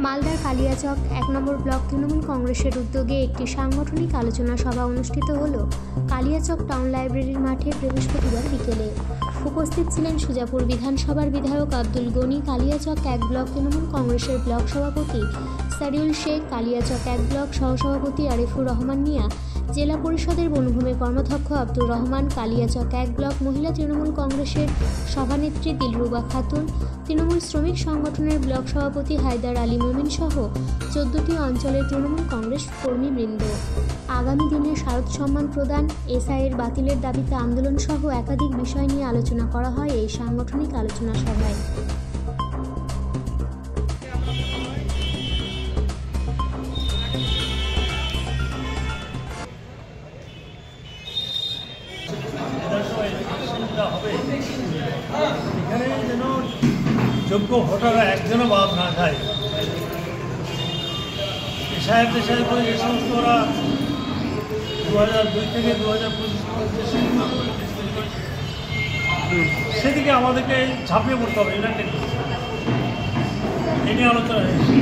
মালদার কালিয়াচক ১ নম্বর ব্লক তৃণমূল কংগ্রেসের উদ্যোগে একটি সাংগঠনিক আলোচনা সভা অনুষ্ঠিত হল কালিয়াচক টাউন লাইব্রেরির মাঠে বৃহস্পতিবার বিকেলে। উপস্থিত ছিলেন সুজাপুর বিধানসভার বিধায়ক আব্দুল গনি, কালিয়াচক ১ ব্লক তৃণমূল কংগ্রেসের ব্লক সভাপতি সারিউল শেখ, কালিয়াচক ১ ব্লক সহসভাপতি আরিফুর রহমান মিয়া, জেলা পরিষদের বনভূমি কর্মাধ্যক্ষ আব্দুর রহমান, কালিয়াচক ১ ব্লক মহিলা তৃণমূল কংগ্রেসের সভানেত্রী দিলরুবা খাতুন, তৃণমূল শ্রমিক সংগঠনের ব্লক সভাপতি হায়দার আলী মুমিন সহ ১৪টি অঞ্চলের তৃণমূল কংগ্রেস কর্মীবৃন্দ। আগামী দিনে শারদ সম্মান প্রদান, এসআইয়ের বাতিলের দাবিতে আন্দোলন সহ একাধিক বিষয় নিয়ে আলোচনা করা হয় এই সাংগঠনিক আলোচনা সভায়। এখানে যেন যোগ্য ভোটাররা একজনও বাদ না খায়। এসআইয়ের করে যে সমস্ত ওরা 2002 থেকে 2025 সেদিকে আমাদেরকে ঝাঁপিয়ে পড়তে হবে। এই নিয়ে আলোচনা হয়েছে।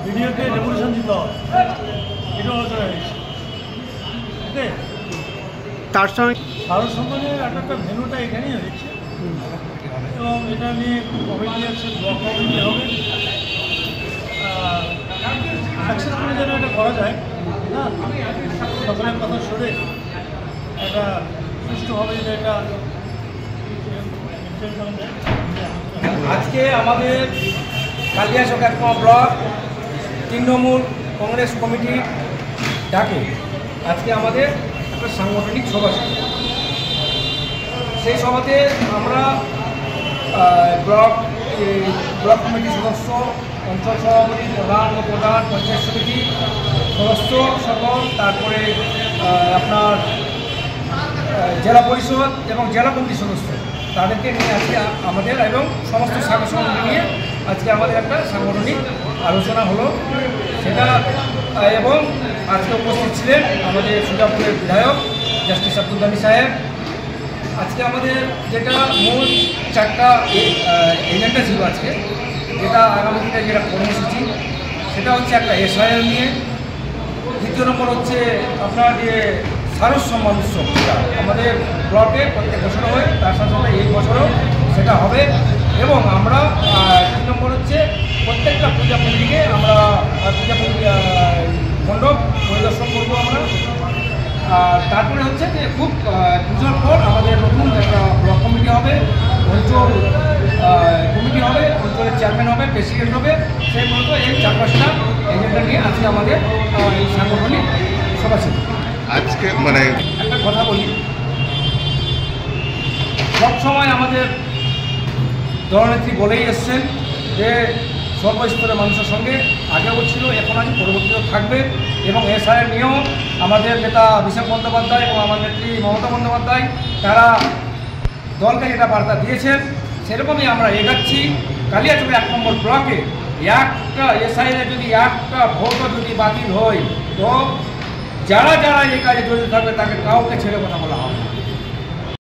ভিডিওকে রেভলিউশন দিতে হবে, এটাও আলোচনা হয়েছে। ওকে, তার সঙ্গে শারদ সম্মানের একটা ভেন্যুটা এখানেই হয়েছে এবং এটা নিয়ে কমিটি আছে, ব্লক কমিটি হবে। সাকসেস করে যেন এটা করা যায় না, সকলের কথা শুনে এটা সুষ্ঠুভাবে যেন এটা। আজকে আমাদের কালিয়াচক ১ ব্লক তৃণমূল কংগ্রেস কমিটির ডাকে আজকে আমাদের একটা সাংগঠনিক সভা ছিল। সেই সভাতে আমরা ব্লক কমিটির সদস্য, অঞ্চল সভাপতি, প্রধান পঞ্চায়েত সমিতি সদস্য সকল, তারপরে আপনার জেলা পরিষদ এবং জেলা কমিটির সদস্য, তাদেরকে নিয়ে আজকে আমাদের এবং সমস্ত সাংগঠনিক নিয়ে আজকে আমাদের একটা সাংগঠনিক আলোচনা হলো সেটা। এবং আজকে উপস্থিত ছিলেন আমাদের সুজাপুরের বিধায়ক জাস্টিস আব্দুল গনি সাহেব। আজকে আমাদের যেটা মূল 4টা এজেন্ডা ছিল আজকে, যেটা আগামী দিনে যেটা কর্মসূচি, সেটা হচ্ছে একটা এসআইএল নিয়ে, দ্বিতীয় নম্বর হচ্ছে আপনার যে শারদ সম্মান উৎসব, যেটা আমাদের ব্লকে প্রত্যেক বছর হয়, তার সাথে সাথে এই বছরও সেটা হবে। এবং আমরা 3 নম্বর হচ্ছে প্রত্যেকটা পূজা মন্দিরে আমরা পূজা মণ্ডপ পরিদর্শন করবো আমরা। আর তারপরে হচ্ছে যে খুব পুজোর পর আমাদের নতুন একটা ব্লক কমিটি হবে, অঞ্চল কমিটি হবে, অঞ্চলের চেয়ারম্যান হবে, প্রেসিডেন্ট হবে। সেই মূলত এই 4-5টা এজেন্ডা নিয়ে আজকে আমাদের এই সাংগঠনিক সভা ছিল। আজকে মানে একটা কথা বলি, সবসময় আমাদের দলনেত্রী বলেই এসছেন যে সর্বস্তরের মানুষের সঙ্গে আগেও ছিল, এখন আছে, পরবর্তীতেও থাকবে। এবং এসআইয়ের নিয়েও আমাদের নেতা অভিষেক বন্দ্যোপাধ্যায় এবং আমার নেত্রী মমতা বন্দ্যোপাধ্যায় তারা দলকে যেটা বার্তা দিয়েছেন সেরকমই আমরা এগাচ্ছি। কালিয়াচকের 1 নম্বর ব্লকে একটা এসআইয়ের যদি একটা ভোটও যদি বাতিল হয়, তো যারা এই কাজে জড়িত থাকবে তাকে কাউকে ছেড়ে কথা বলা হবে।